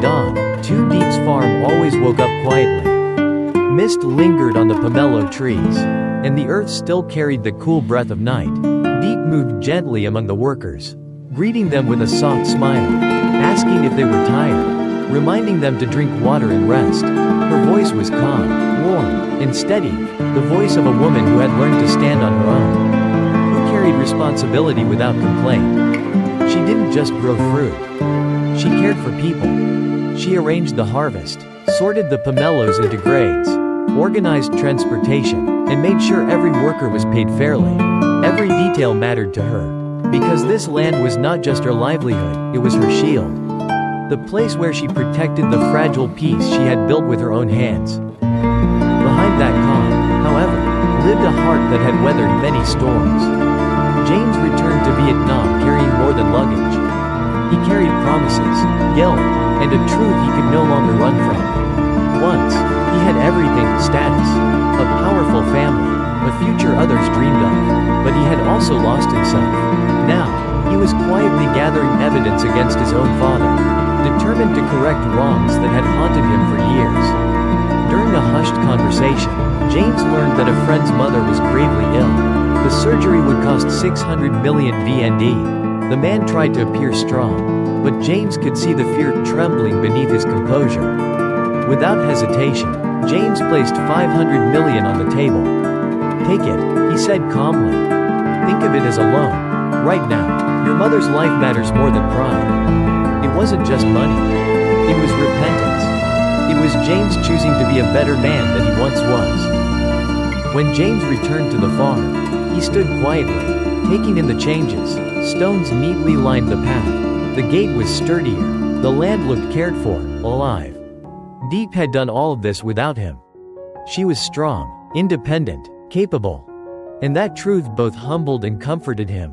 dawn, Tu Diep's farm always woke up quietly. Mist lingered on the pomelo trees, and the earth still carried the cool breath of night. Diep moved gently among the workers, greeting them with a soft smile, asking if they were tired, reminding them to drink water and rest. Her voice was calm, warm, and steady, the voice of a woman who had learned to stand on her own, who carried responsibility without complaint. She didn't just grow fruit. She cared for people. She arranged the harvest, sorted the pomelos into grades, organized transportation, and made sure every worker was paid fairly. Every detail mattered to her, because this land was not just her livelihood, it was her shield. The place where she protected the fragile peace she had built with her own hands. Behind that calm, however, lived a heart that had weathered many storms. James returned to Vietnam carrying more than luggage. He carried promises, guilt, and a truth he could no longer run from. Once, he had everything: status, a powerful family, a future others dreamed of. But he had also lost himself. Now, he was quietly gathering evidence against his own father, determined to correct wrongs that had haunted him for years. During a hushed conversation, James learned that a friend's mother was gravely ill. The surgery would cost 600 million VND. The man tried to appear strong, but James could see the fear trembling beneath his composure. Without hesitation, James placed 500 million on the table. "Take it," he said calmly. "Think of it as a loan. Right now, your mother's life matters more than pride." It wasn't just money. It was repentance. It was James choosing to be a better man than he once was. When James returned to the farm, he stood quietly, taking in the changes. Stones neatly lined the path. The gate was sturdier. The land looked cared for, alive. Diep had done all of this without him. She was strong, independent, capable. And that truth both humbled and comforted him.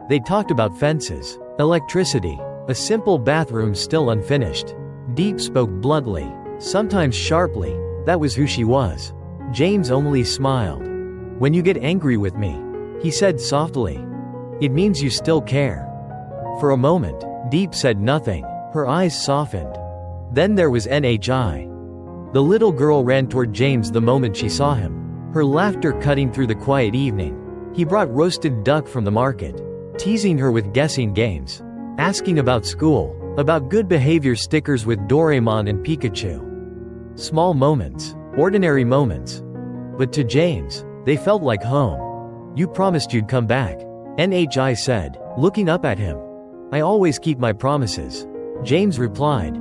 They talked about fences, electricity, a simple bathroom still unfinished. Diep spoke bluntly, sometimes sharply. That was who she was. James only smiled. "When you get angry with me," he said softly, "it means you still care." For a moment, Diep said nothing. Her eyes softened. Then there was NHI. The little girl ran toward James the moment she saw him, her laughter cutting through the quiet evening. He brought roasted duck from the market, teasing her with guessing games, asking about school, about good behavior stickers with Doraemon and Pikachu. Small moments, ordinary moments. But to James, they felt like home. "You promised you'd come back," NHI said, looking up at him. "I always keep my promises," James replied.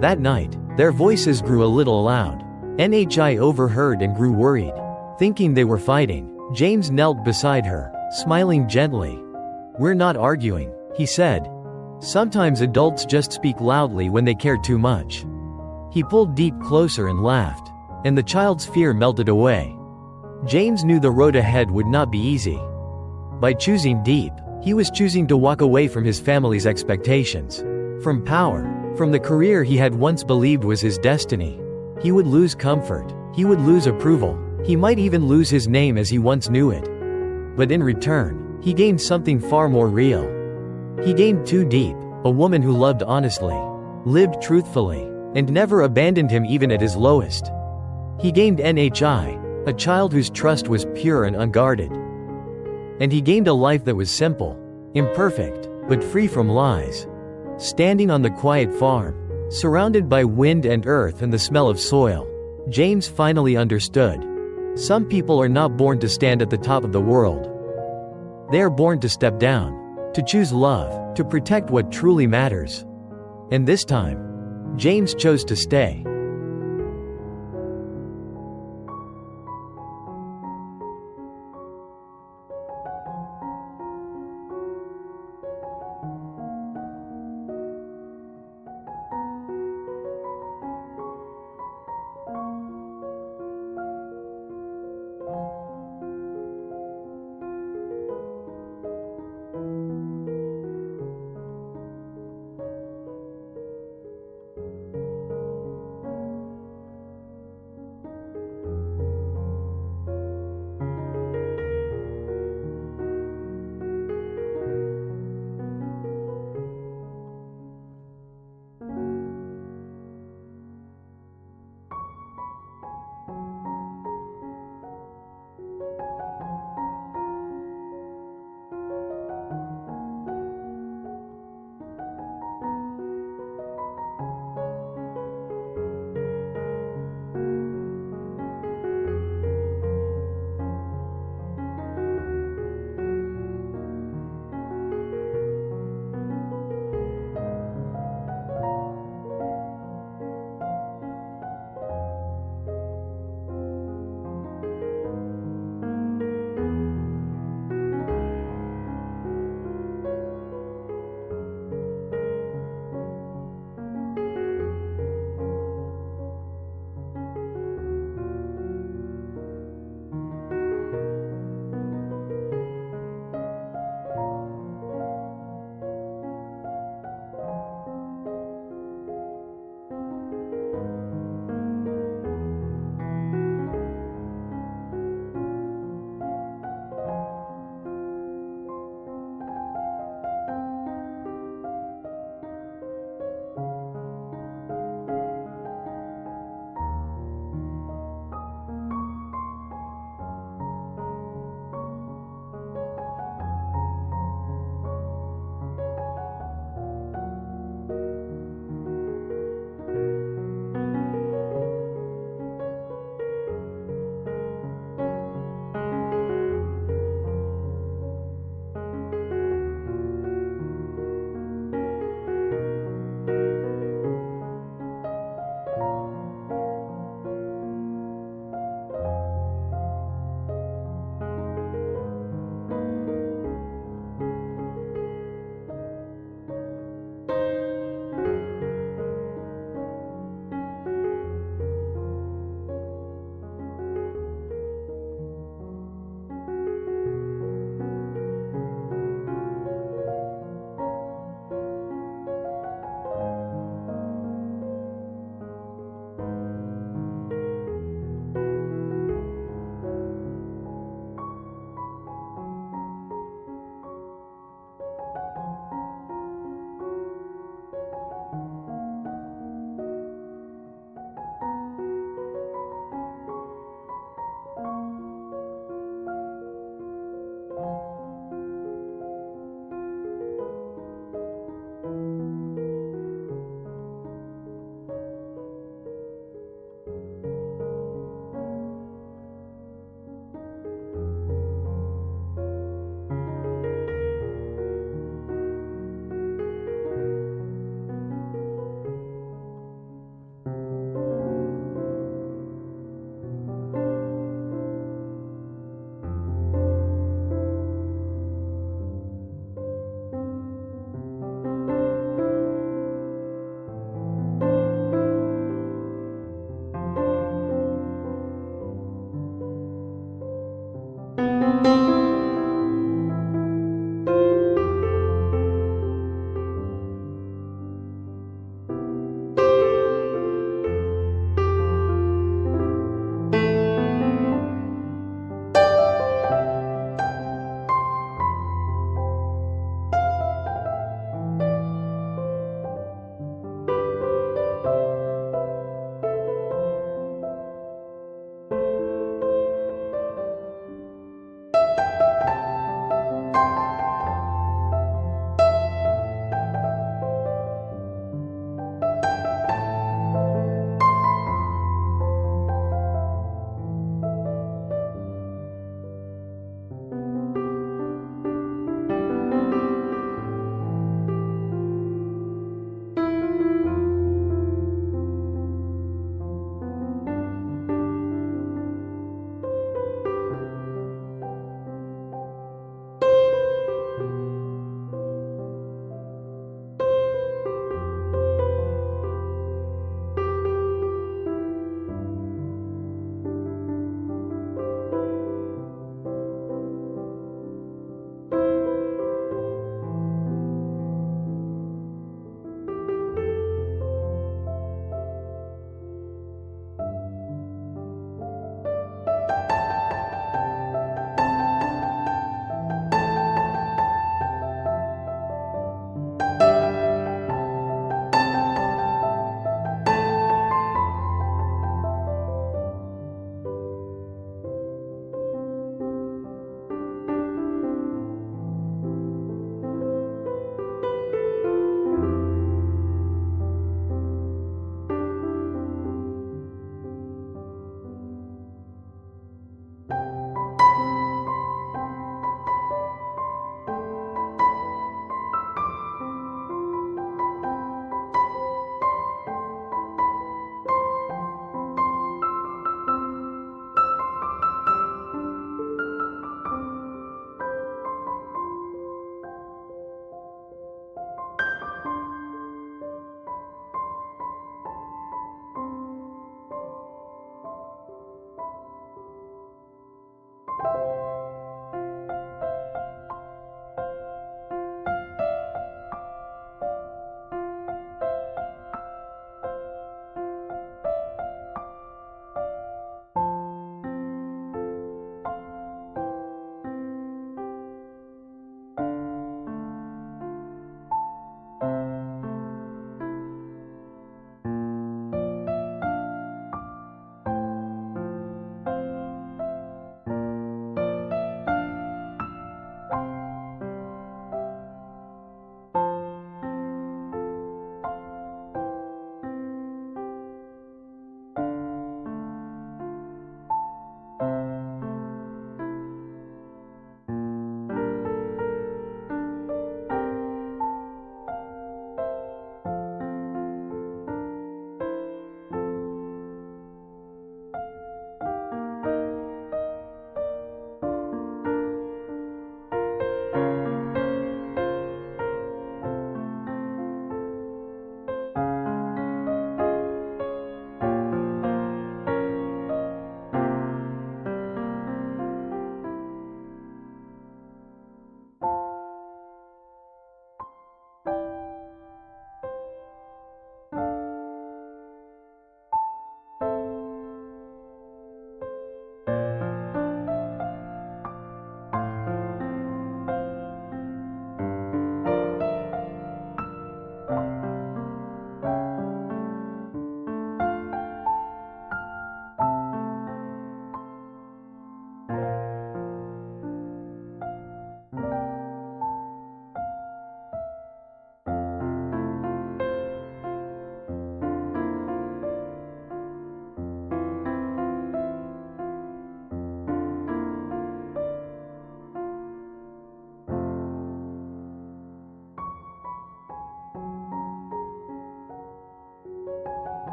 That night, their voices grew a little loud. NHI overheard and grew worried. Thinking they were fighting, James knelt beside her, smiling gently. "We're not arguing," he said. "Sometimes adults just speak loudly when they care too much." He pulled Diep closer and laughed, and the child's fear melted away. James knew the road ahead would not be easy. By choosing Diep, he was choosing to walk away from his family's expectations, from power, from the career he had once believed was his destiny. He would lose comfort, he would lose approval, he might even lose his name as he once knew it. But in return, he gained something far more real. He gained Tu Diep, a woman who loved honestly, lived truthfully, and never abandoned him even at his lowest. He gained NHI, a child whose trust was pure and unguarded. And he gained a life that was simple, imperfect, but free from lies. Standing on the quiet farm, surrounded by wind and earth and the smell of soil, James finally understood. Some people are not born to stand at the top of the world. They are born to step down, to choose love, to protect what truly matters. And this time, James chose to stay.